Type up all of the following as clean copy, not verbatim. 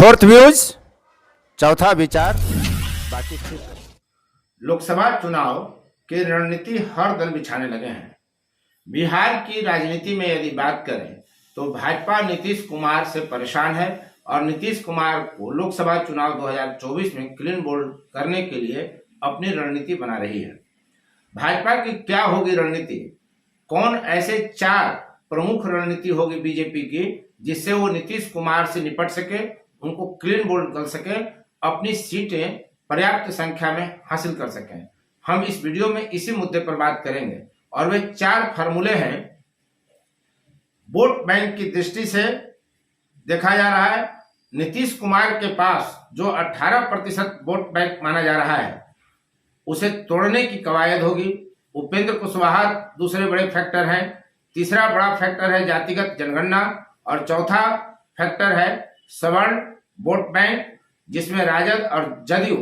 Fourth views, चौथा विचार, बाकी ठीक है। लोकसभा चुनाव की रणनीति हर दल बिछाने लगे हैं। बिहार की राजनीति में यदि बात करें तो भाजपा नीतीश कुमार से परेशान है और नीतीश कुमार को लोकसभा चुनाव 2024 में क्लीन बोल्ड करने के लिए अपनी रणनीति बना रही है। भाजपा की क्या होगी रणनीति? कौन ऐसे 4 प्रमुख रणनीति होगी बीजेपी की जिससे वो नीतीश कुमार से निपट सके, उनको क्लीन बोल्ड कर सके, अपनी सीटें पर्याप्त संख्या में हासिल कर सकें। हम इस वीडियो में इसी मुद्दे पर बात करेंगे और वे 4 फार्मूले हैं। वोट बैंक की दृष्टि से देखा जा रहा है, नीतीश कुमार के पास जो 18% वोट बैंक माना जा रहा है उसे तोड़ने की कवायद होगी। उपेंद्र कुशवाहा दूसरे बड़े फैक्टर हैं। तीसरा बड़ा फैक्टर है जातिगत जनगणना और चौथा फैक्टर है सवर्ण वोट बैंक, जिसमें राजद और जदयू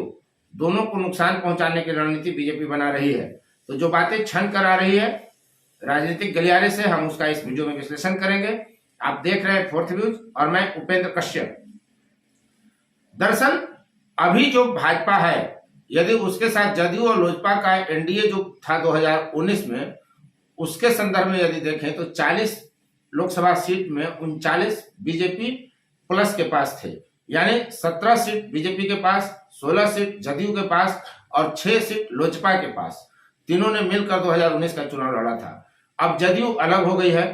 दोनों को नुकसान पहुंचाने की रणनीति बीजेपी बना रही है। तो जो बातें छन कर आ रही है राजनीतिक गलियारे से, हम उसका इस वीडियो में विश्लेषण करेंगे। आप देख रहे हैं फोर्थ व्यूज और मैं उपेंद्र कश्यप। दरअसल अभी जो भाजपा है, यदि उसके साथ जदयू और लोजपा का एनडीए जो था 2019 में, उसके संदर्भ में यदि देखें तो 40 लोकसभा सीट में 39 बीजेपी प्लस के पास थे, यानी 17 सीट बीजेपी के पास, 16 सीट जदयू के पास और 6 सीट लोजपा के पास। तीनों ने मिलकर 2019 का चुनाव लड़ा था। अब जदयू अलग हो गई है।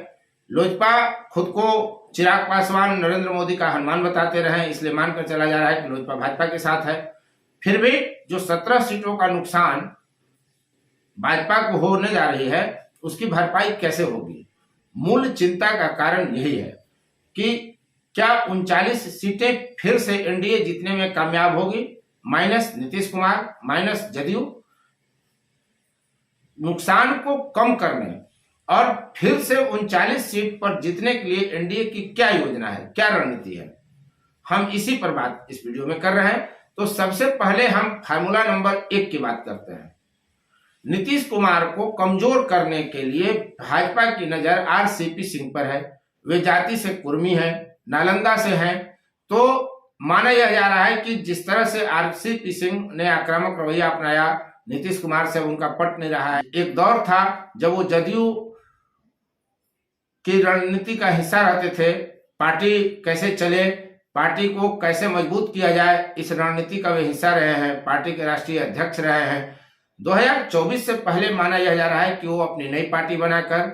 लोजपा खुद को चिराग पासवान नरेंद्र मोदी का हनुमान बताते रहे, इसलिए मानकर चला जा रहा है कि लोजपा भाजपा के साथ है। फिर भी जो 17 सीटों का नुकसान भाजपा को होने जा रही है, उसकी भरपाई कैसे होगी? मूल चिंता का कारण यही है कि क्या 39 सीटें फिर से एनडीए जीतने में कामयाब होगी, माइनस नीतीश कुमार, माइनस जदयू। नुकसान को कम करने और फिर से 39 सीट पर जीतने के लिए एनडीए की क्या योजना है, क्या रणनीति है, हम इसी पर बात इस वीडियो में कर रहे हैं। तो सबसे पहले हम फार्मूला नंबर 1 की बात करते हैं। नीतीश कुमार को कमजोर करने के लिए भाजपा की नजर आरसीपी सिंह पर है। वे जाति से कुर्मी है, नालंदा से हैं। तो माना यह जा रहा है कि जिस तरह से आरसीपी सिंह ने आक्रामक रवैया अपनाया, नीतीश कुमार से उनका पट नहीं रहा है। एक दौर था जब वो जदयू की रणनीति का हिस्सा रहते थे। पार्टी कैसे चले, पार्टी को कैसे मजबूत किया जाए, इस रणनीति का वे हिस्सा रहे हैं। पार्टी के राष्ट्रीय अध्यक्ष रहे हैं। 2024 से पहले माना यह जा रहा है कि वो अपनी नई पार्टी बनाकर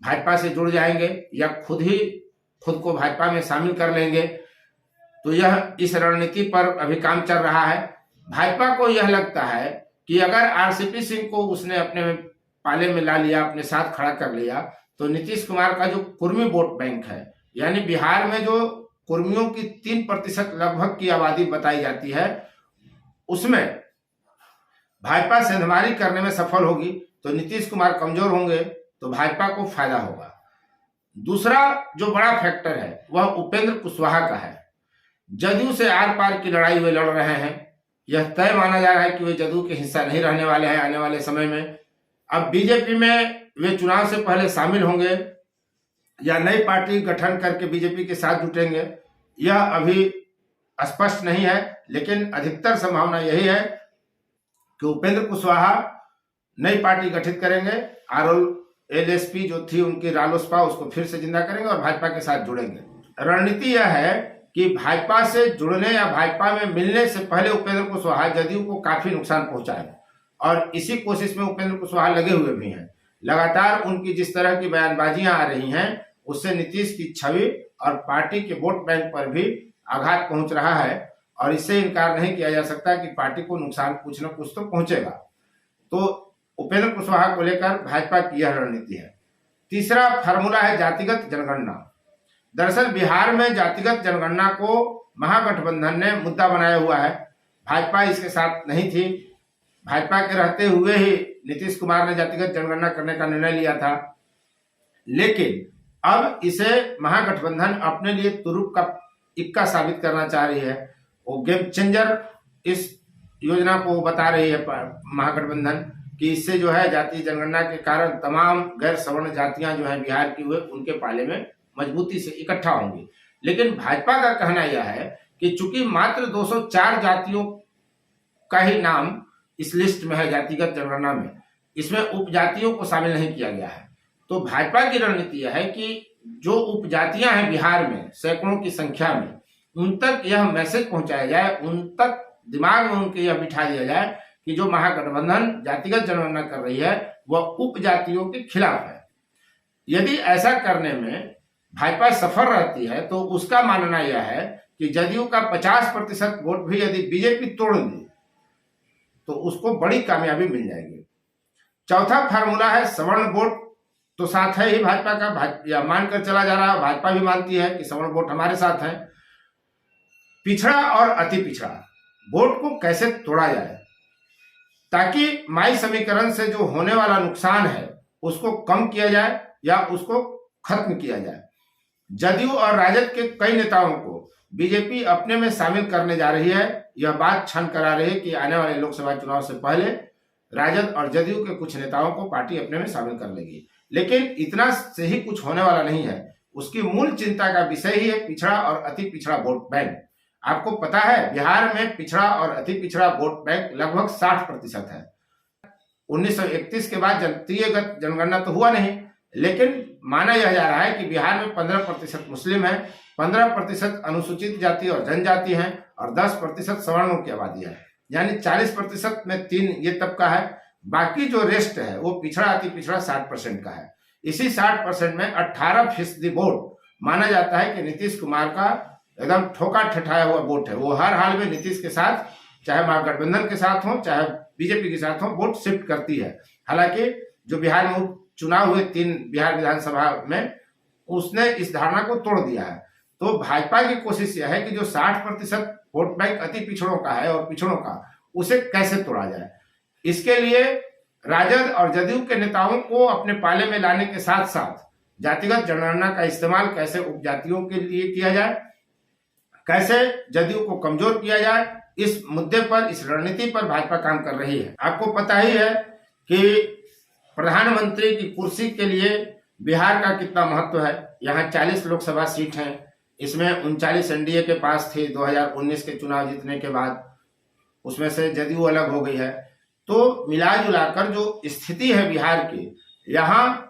भाजपा से जुड़ जाएंगे या खुद को भाजपा में शामिल कर लेंगे। तो यह इस रणनीति पर अभी काम चल रहा है। भाजपा को यह लगता है कि अगर आरसीपी सिंह को उसने अपने पाले में ला लिया, अपने साथ खड़ा कर लिया, तो नीतीश कुमार का जो कुर्मी वोट बैंक है, यानी बिहार में जो कुर्मियों की 3% लगभग की आबादी बताई जाती है, उसमें भाजपा सेंधमारी करने में सफल होगी। तो नीतीश कुमार कमजोर होंगे तो भाजपा को फायदा होगा। दूसरा जो बड़ा फैक्टर है वह उपेंद्र कुशवाहा का है। जदयू से आर पार की लड़ाई वे लड़ रहे हैं। यह तय माना जा रहा है कि वे जदयू के हिस्सा नहीं रहने वाले हैं आने वाले समय में। अब बीजेपी में वे चुनाव से पहले शामिल होंगे या नई पार्टी गठन करके बीजेपी के साथ जुटेंगे, यह अभी स्पष्ट नहीं है। लेकिन अधिकतर संभावना यही है कि उपेंद्र कुशवाहा नई पार्टी गठित करेंगे, आरएलएसपी जो थी उनकी रालोसपा, उसको फिर से जिंदा करेंगे और भाजपा के साथ जुड़ेंगे। रणनीति यह है कि भाजपा से जुड़ने या भाजपा में मिलने से पहले उपेंद्र कुशवाहा जदयू को काफी नुकसान पहुंचाए और इसी कोशिश में उपेंद्र कुशवाहा लगे हुए भी हैं। लगातार उनकी जिस तरह की बयानबाजियां आ रही हैं, उससे नीतीश की छवि और पार्टी के वोट बैंक पर भी आघात पहुंच रहा है और इससे इनकार नहीं किया जा सकता कि पार्टी को नुकसान कुछ न कुछ तो पहुंचेगा। तो उपेंद्र कुशवाहा को लेकर भाजपा की यह रणनीति है। तीसरा फार्मूला है जातिगत जनगणना। दरअसल बिहार में जातिगत जनगणना को महागठबंधन ने मुद्दा बनाया हुआ है। भाजपा इसके साथ नहीं थी। भाजपा के रहते हुए ही नीतीश कुमार ने जातिगत जनगणना करने का निर्णय लिया था, लेकिन अब इसे महागठबंधन अपने लिए तुरुप का इक्का साबित करना चाह रही है। वो गेम चेंजर इस योजना को बता रही है महागठबंधन कि इससे जो है जातीय जनगणना के कारण तमाम गैर सवर्ण जातियां जो है बिहार की, हुए उनके पाले में मजबूती से इकट्ठा होंगी। लेकिन भाजपा का कहना यह है कि चूंकि मात्र 204 जातियों का ही नाम इस लिस्ट में है जातिगत जनगणना में, इसमें उपजातियों को शामिल नहीं किया गया है। तो भाजपा की रणनीति यह है कि जो उपजातियां हैं बिहार में सैकड़ों की संख्या में, उन तक यह मैसेज पहुंचाया जाए, उन तक दिमाग में उनके यह बिठा दिया जाए कि जो महागठबंधन जातिगत जनगणना कर रही है वह उपजातियों के खिलाफ है। यदि ऐसा करने में भाजपा सफल रहती है तो उसका मानना यह है कि जदयू का 50% वोट भी यदि बीजेपी तोड़ दे तो उसको बड़ी कामयाबी मिल जाएगी। चौथा फार्मूला है सवर्ण वोट, तो साथ है ही भाजपा का, या मानकर चला जा रहा है, भाजपा भी मानती है कि सवर्ण वोट हमारे साथ है। पिछड़ा और अति पिछड़ा वोट को कैसे तोड़ा जाए ताकि माई समीकरण से जो होने वाला नुकसान है उसको कम किया जाए या उसको खत्म किया जाए। जदयू और राजद के कई नेताओं को बीजेपी अपने में शामिल करने जा रही है। यह बात छन करा रही है कि आने वाले लोकसभा चुनाव से पहले राजद और जदयू के कुछ नेताओं को पार्टी अपने में शामिल कर लेगी, लेकिन इतना से ही कुछ होने वाला नहीं है। उसकी मूल चिंता का विषय ही है पिछड़ा और अति पिछड़ा वोट बैंक। आपको पता है बिहार में पिछड़ा और अति पिछड़ा वोट बैंक लगभग 60% है। 1931 के बाद जातीयगत जनगणना तो हुआ नहीं, लेकिन माना यह जा रहा है कि बिहार में 15% मुस्लिम है, 15% अनुसूचित जाति और जनजाति हैं और 10% सवर्णों की आबादी है। यानी 40% में 3 ये तबका है, बाकी जो रेस्ट है वो पिछड़ा अति पिछड़ा 60% का है। इसी 60% में 18% वोट माना जाता है कि नीतीश कुमार का एकदम ठोका ठठाया हुआ वोट है। वो हर हाल में नीतीश के साथ, चाहे महागठबंधन के साथ हो चाहे बीजेपी के साथ हो, वोट शिफ्ट करती है। हालांकि जो बिहार में चुनाव हुए 3 बिहार विधानसभा में, उसने इस धारणा को तोड़ दिया है। तो भाजपा की कोशिश यह है कि जो 60% वोट बैंक अति पिछड़ों का है और पिछड़ों का, उसे कैसे तोड़ा जाए। इसके लिए राजद और जदयू के नेताओं को अपने पाले में लाने के साथ साथ जातिगत जनगणना का इस्तेमाल कैसे उपजातियों के लिए किया जाए, कैसे जदयू को कमजोर किया जाए, इस मुद्दे पर, इस रणनीति पर भाजपा काम कर रही है। आपको पता ही है कि प्रधानमंत्री की कुर्सी के लिए बिहार का कितना महत्व है। यहाँ 40 लोकसभा सीट हैं, इसमें 39 एनडीए के पास थे 2019 के चुनाव जीतने के बाद, उसमें से जदयू अलग हो गई है। तो मिला जुलाकर जो स्थिति है बिहार की, यहाँ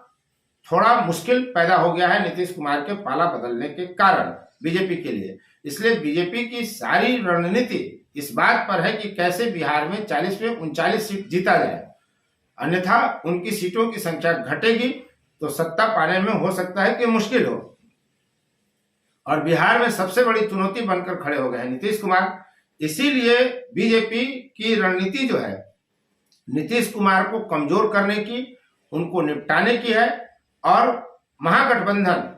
थोड़ा मुश्किल पैदा हो गया है नीतीश कुमार के पाला बदलने के कारण बीजेपी के लिए। इसलिए बीजेपी की सारी रणनीति इस बात पर है कि कैसे बिहार में 40 में 39 सीट जीता जाए, अन्यथा उनकी सीटों की संख्या घटेगी तो सत्ता पाने में हो सकता है कि मुश्किल हो। और बिहार में सबसे बड़ी चुनौती बनकर खड़े हो गए हैं नीतीश कुमार। इसीलिए बीजेपी की रणनीति जो है नीतीश कुमार को कमजोर करने की, उनको निपटाने की है, और महागठबंधन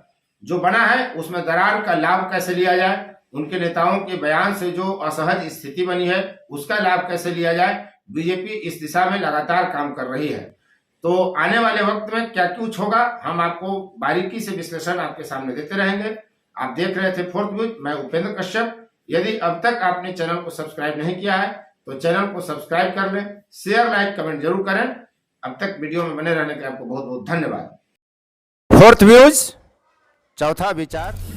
जो बना है उसमें दरार का लाभ कैसे लिया जाए, उनके नेताओं के बयान से जो असहज स्थिति बनी है उसका लाभ कैसे लिया जाए, बीजेपी इस दिशा में लगातार काम कर रही है। तो आने वाले वक्त में क्या कुछ होगा, हम आपको बारीकी से विश्लेषण आपके सामने देते रहेंगे। आप देख रहे थे फोर्थ न्यूज, मैं उपेंद्र कश्यप। यदि अब तक आपने चैनल को सब्सक्राइब नहीं किया है तो चैनल को सब्सक्राइब कर लें, शेयर लाइक कमेंट जरूर करें। अब तक वीडियो में बने रहने के आपको बहुत बहुत धन्यवाद। फोर्थ व्यूज, चौथा विचार।